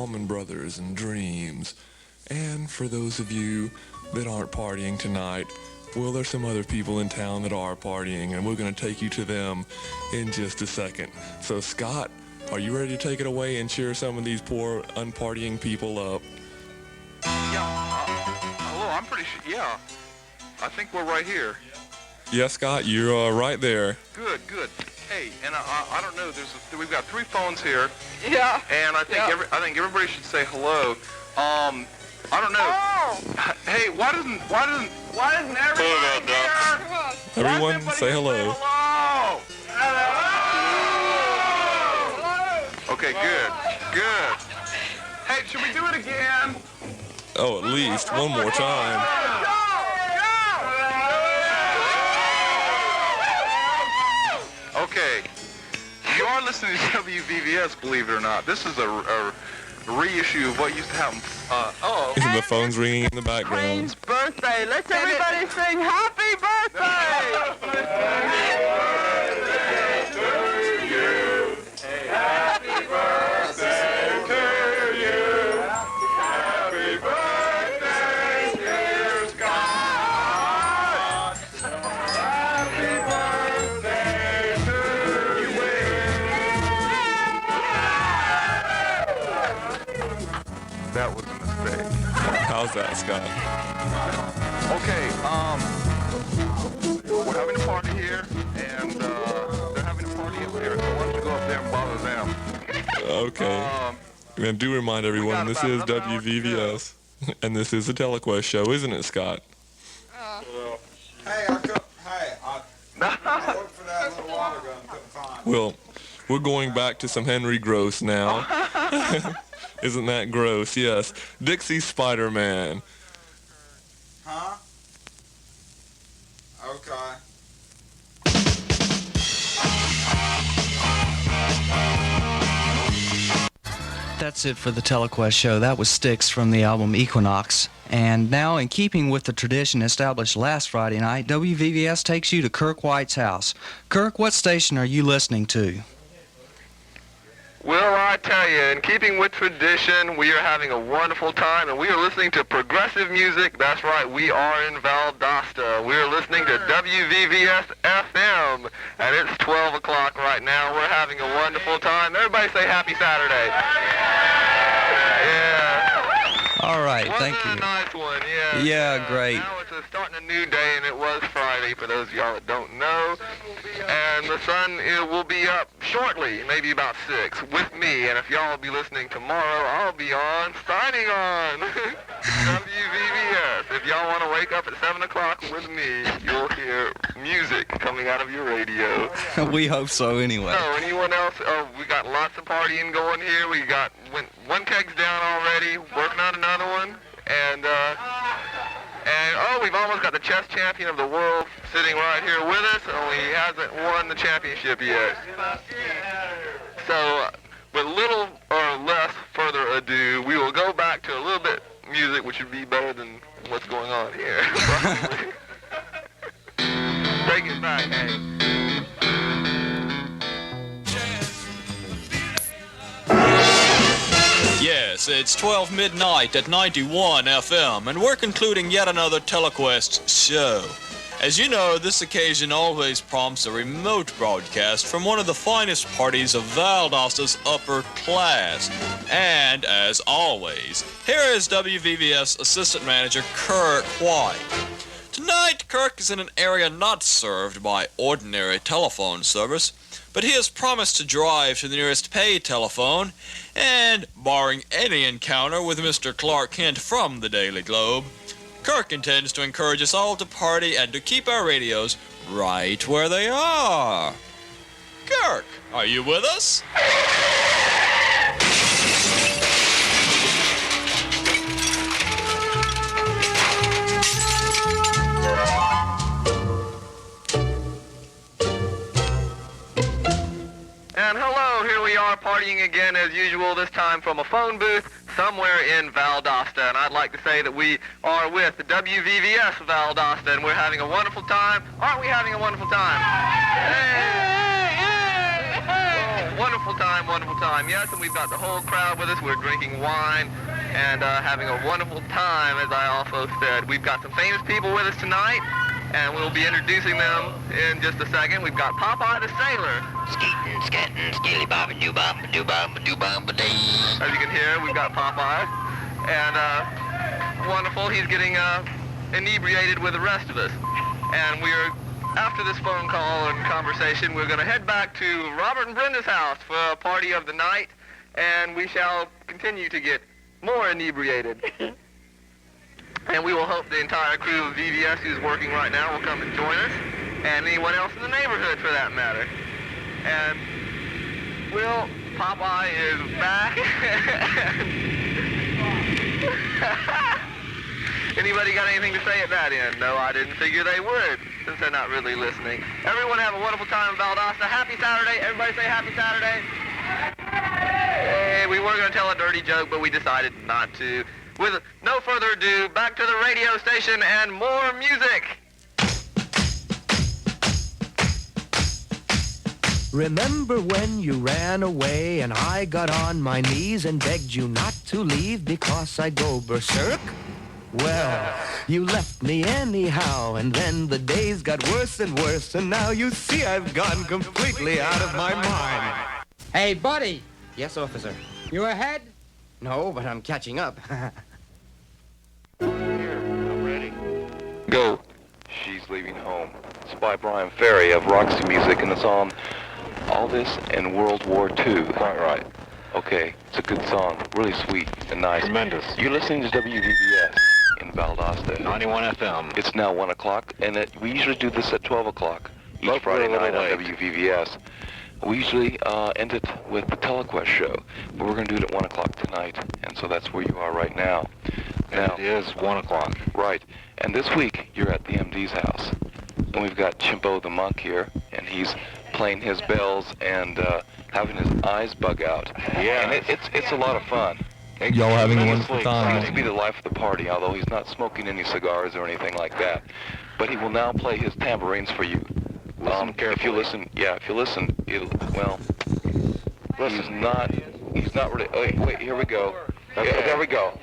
Allman Brothers and Dreams. And for those of you that aren't partying tonight, well, there's some other people in town that are partying, and we're going to take you to them in just a second. So, Scott, are you ready to take it away and cheer some of these poor, unpartying people up? Hello, I'm pretty sure, yeah. I think we're right here. Yeah, Scott, you're right there. Good. Hey, and I don't know, we've got 3 phones here. Yeah. And I think everybody should say hello. I don't know. Oh. Hey, why doesn't everybody here? Everyone say hello. Hello. Okay, good. Hey, should we do it again? Oh, at least one more time. Okay, you are listening to WVVS, believe it or not. This is a reissue of what used to happen. The phone's ringing in the background. Queen's birthday. Let's everybody sing happy birthday! Happy birthday to you. Happy birthday, dear Scott. Happy birthday to you. That was a mistake. How's that, Scott? Okay, we're having a party here, and they're having a party up there, so why don't you go up there and bother them? Okay. And do remind everyone, this is WVVS, and this is the TeleQuest show, isn't it, Scott? Hey, I worked for that a little while ago and couldn't find it. Well, we're going back to some Henry Gross now. Isn't that gross? Yes. Dixie Spider-Man. Huh? Okay. That's it for the TeleQuest show. That was Styx from the album Equinox. And now, in keeping with the tradition established last Friday night, WVVS takes you to Kirk White's house. Kirk, what station are you listening to? Well, I tell you, in keeping with tradition, we are having a wonderful time, and we are listening to progressive music. That's right, we are in Valdosta. We are listening to WVVS FM, and it's 12 o'clock right now. We're having a wonderful time. Everybody say happy Saturday. Yeah. All right, thank you. Wasn't it a nice one? Yeah. Yeah, great. Now it's starting a new day, and it was Friday, for those of y'all that don't know. And the sun will be up shortly, maybe about 6, with me. And if y'all will be listening tomorrow, I'll be on, signing on, WVVS. If y'all want to wake up at 7 o'clock with me, you'll hear music coming out of your radio. We hope so, anyway. So, anyone else? We got lots of partying going here. We got one keg's down already, working on another one. And we've almost got the chess champion of the world sitting right here with us, only he hasn't won the championship yet. So, with little or less further ado, we will go back to a little bit music, which would be better than what's going on here. Probably. Take it back, hey. Yes, it's 12 midnight at 91 FM, and we're concluding yet another TeleQuest show. As you know, this occasion always prompts a remote broadcast from one of the finest parties of Valdosta's upper class. And, as always, here is WVVS Assistant Manager Kirk White. Tonight, Kirk is in an area not served by ordinary telephone service, but he has promised to drive to the nearest pay telephone, and, barring any encounter with Mr. Clark Kent from the Daily Globe, Kirk intends to encourage us all to party and to keep our radios right where they are. Kirk, are you with us? And hello, here we are partying again as usual, this time from a phone booth somewhere in Valdosta. And I'd like to say that we are with WVVS Valdosta, and we're having a wonderful time. Aren't we having a wonderful time? Hey! Wonderful wonderful time, wonderful time. Yes, and we've got the whole crowd with us. We're drinking wine and having a wonderful time, as I also said. We've got some famous people with us tonight, and we'll be introducing them in just a second. We've got Popeye the Sailor. Skating, scatting, skilly bobbing, doo bobbing, doo bobbing, doo bobbing, dee. As you can hear, we've got Popeye. And wonderful, he's getting inebriated with the rest of us. And we're, after this phone call and conversation, we're going to head back to Robert and Brenda's house for a party of the night, and we shall continue to get more inebriated. And we will hope the entire crew of VVS who's working right now will come and join us, and anyone else in the neighborhood for that matter. And, well, Popeye is back. Anybody got anything to say at that end? No, I didn't figure they would, since they're not really listening. Everyone have a wonderful time in Valdosta. Happy Saturday. Everybody say happy Saturday. Hey, we were going to tell a dirty joke, but we decided not to. With no further ado, back to the radio station and more music. Remember when you ran away and I got on my knees and begged you not to leave because I'd go berserk? Well, you left me anyhow, and then the days got worse and worse, and now you see I've gone completely out of my mind. Hey, buddy. Yes, officer. You ahead? No, but I'm catching up. Go. She's Leaving Home. It's by Brian Ferry of Roxy Music, and it's on All This in World War II. Quite right. Okay, it's a good song. Really sweet and nice. Tremendous. You're listening to WVVS in Valdosta. 91 FM. It's now 1 o'clock, and we usually do this at 12 o'clock each Both Friday were a night little on late. WVVS. We usually end it with the TeleQuest show, but we're going to do it at 1 o'clock tonight, and so that's where you are right now. Now, it is 1 o'clock. Right, and this week you're at the MD's house, and we've got Chimpo the Monk here, and he's playing his bells and having his eyes bug out. Yeah. And it's a lot of fun. Y'all having a wonderful Seems time. to be the life of the party, although he's not smoking any cigars or anything like that. But he will now play his tambourines for you. If you listen, it'll, well, he's not really, oh, wait, here we go. Okay. Yeah, there we go.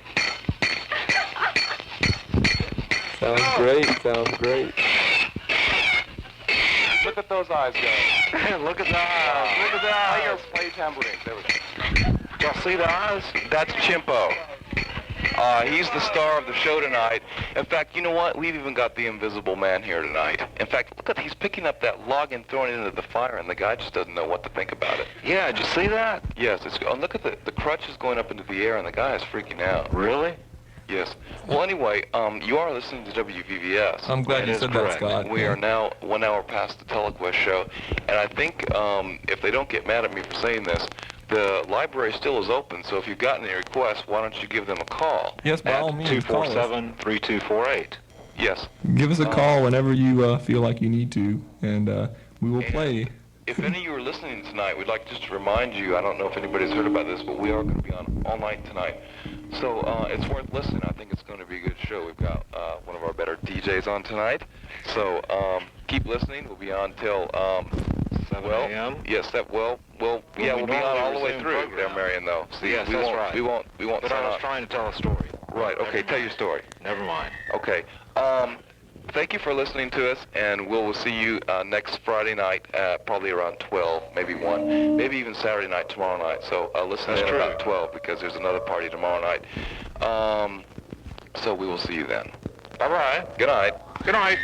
Sounds great. Look at those eyes go. Look at the eyes. Look at the eyes. Play tambourines. There we go. Y'all see the eyes? That's Chimpo. He's the star of the show tonight. In fact, you know what? We've even got the Invisible Man here tonight. In fact, look at, he's picking up that log and throwing it into the fire, and the guy just doesn't know what to think about it. Yeah, did you see that? Yes, look at the crutch is going up into the air, and the guy is freaking out. Really? Yes. Well, anyway, you are listening to WVVS. I'm glad you is said correct. that, Scott. We are now 1 hour past the TeleQuest show, and I think if they don't get mad at me for saying this, the library still is open, so if you've got any requests, why don't you give them a call? Yes, by all means, call us. 247-3248. Yes. Give us a call whenever you feel like you need to, and we will play. If any of you are listening tonight, we'd like just to remind you, I don't know if anybody's heard about this, but we are going to be on all night tonight. So it's worth listening. I think it's going to be a good show. We've got one of our better DJs on tonight. So keep listening. We'll be on till 7 a.m.? Yes, we'll be on all the way through program. there, Marion, though. See, Yes, we that's won't, right. We won't But sign I was off. trying to tell a story. Right, okay, tell your story. Never mind. Okay. Thank you for listening to us, and we'll see you next Friday night, probably around 12, maybe 1, maybe even Saturday night, tomorrow night. So listen That's in true. about 12 because there's another party tomorrow night. So we will see you then. Bye-bye. Good night. Good night.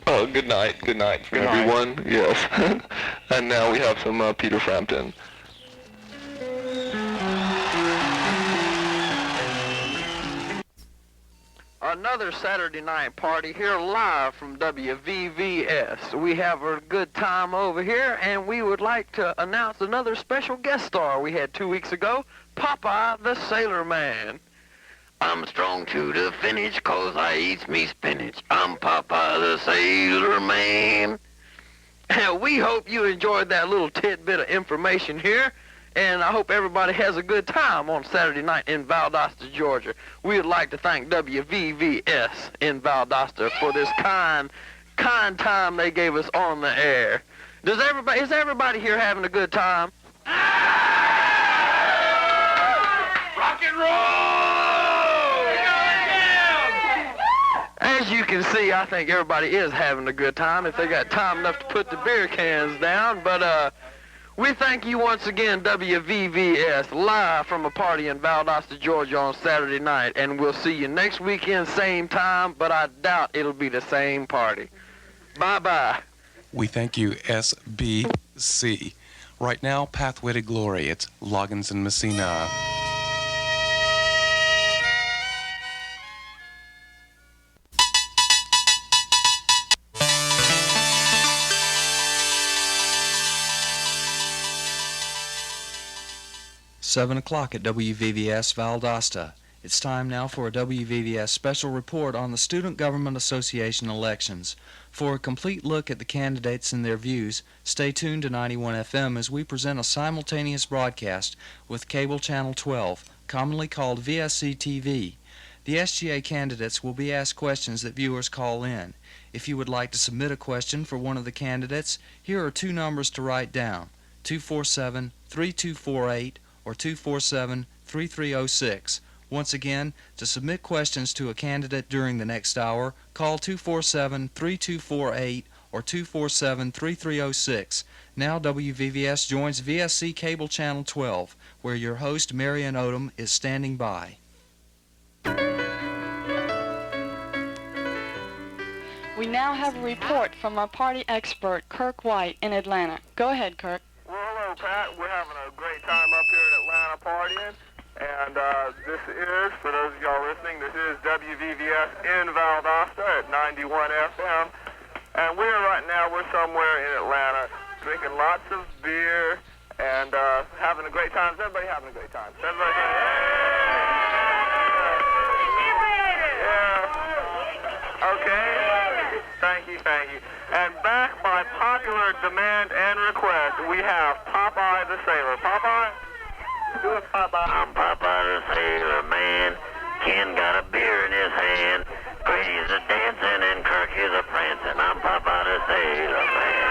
Oh, good night from Good night. everyone. Yes. And now we have some Peter Frampton. Another Saturday night party here live from WVVS. We have a good time over here, and we would like to announce another special guest star we had 2 weeks ago, Popeye the Sailor Man. I'm strong to the finish 'cause I eats me spinach. I'm Popeye the Sailor Man. We hope you enjoyed that little tidbit of information here, and I hope everybody has a good time on Saturday night in Valdosta, Georgia. We would like to thank WVVS in Valdosta for this kind time they gave us on the air. Is everybody here having a good time? Rock and roll! As you can see, I think everybody is having a good time if they got time enough to put the beer cans down. But we thank you once again, WVVS, live from a party in Valdosta, Georgia on Saturday night. And we'll see you next weekend, same time, but I doubt it'll be the same party. Bye-bye. We thank you, SBC. Right now, Pathway to Glory. It's Loggins and Messina. Seven o'clock at WVVS Valdosta. It's time now for a WVVS special report on the Student Government Association elections. For a complete look at the candidates and their views, stay tuned to 91 FM as we present a simultaneous broadcast with Cable Channel 12, commonly called VSC TV. The SGA candidates will be asked questions that viewers call in. If you would like to submit a question for one of the candidates, here are two numbers to write down: 247-3248 or 247-3306. Once again, to submit questions to a candidate during the next hour, call 247-3248 or 247-3306. Now WVVS joins VSC Cable Channel 12, where your host, Marian Odom, is standing by. We now have a report from our party expert, Kirk White, in Atlanta. Go ahead, Kirk. Well, hello, Pat. We're having a great time up here in Atlanta partying. And this is, for those of y'all listening, this is WVVS in Valdosta at 91 FM. And we're somewhere in Atlanta drinking lots of beer and having a great time. Is everybody having a great time? Is everybody Yeah. Okay. Thank you. And back by popular demand and request, we have Popeye the Sailor. Popeye? Do it, Popeye. I'm Popeye the Sailor Man. Ken got a beer in his hand. Grady's a dancing and Kirk is a prancing. I'm Popeye the Sailor Man.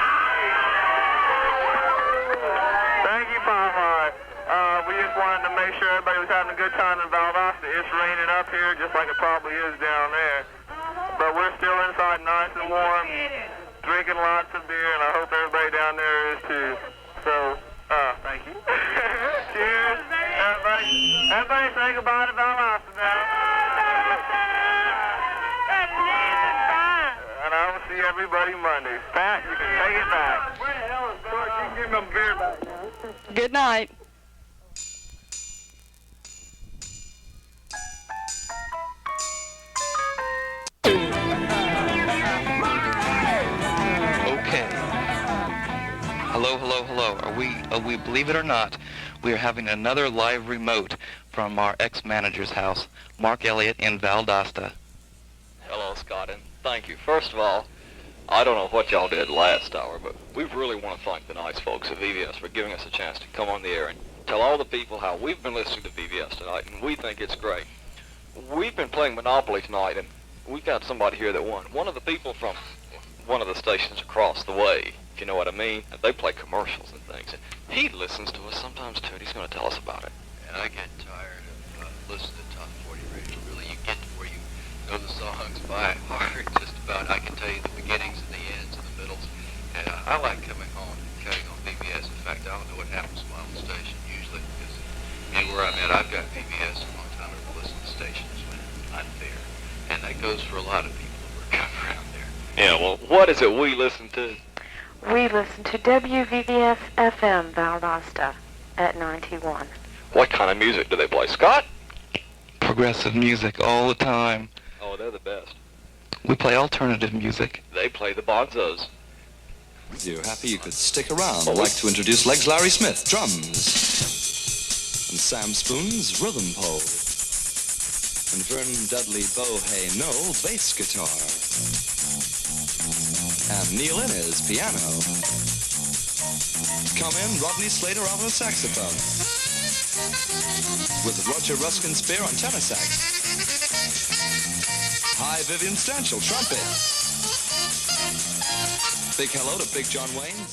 Thank you, Popeye. We just wanted to make sure everybody was having a good time in Valdosta. It's raining up here just like it probably is down there. But we're still inside nice and warm, drinking lots of beer, and I hope everybody down there is too. So, thank you. Cheers. Everybody say goodbye to Valdosta now. And I will see everybody Monday. Pat, you can take it back. Where the hell is Clark? You can give him a beer back now. Good night. Okay. Hello. Are we, believe it or not, we are having another live remote from our ex-manager's house, Mark Elliott in Valdosta. Hello, Scott, and thank you. First of all, I don't know what y'all did last hour, but we really want to thank the nice folks at VVS for giving us a chance to come on the air and tell all the people how we've been listening to VVS tonight, and we think it's great. We've been playing Monopoly tonight, and we've got somebody here that won. One of the people from one of the stations across the way, if you know what I mean, and they play commercials and things. And he listens to us sometimes, too, and he's going to tell us about it. And I get tired of listening to Top 40 radio. Really, you get to where you know the songs by heart, just about. I can tell you the beginnings and the ends and the middles. And I like coming home and cutting on VVS. In fact, I don't know what happens to my own station usually, because anywhere I'm at, I've got VVS a long time to listen to stations when I'm there. And that goes for a lot of people who are coming around there. Yeah, well, what is it we listen to? We listen to WVVS FM Valdosta at 91. What kind of music do they play, Scott? Progressive music all the time. Oh, they're the best. We play alternative music. They play the bonzos. You're happy you could stick around. I'd like to introduce Legs Larry Smith, drums. And Sam Spoon's rhythm pole. And Vernon Dudley Bohay Noel, bass guitar. And Neil Innes, piano. Come in, Rodney Slater on the saxophone. With Roger Ruskin Spear on tenor sax. Hi, Vivian Stanchel, trumpet. Big hello to Big John Wayne.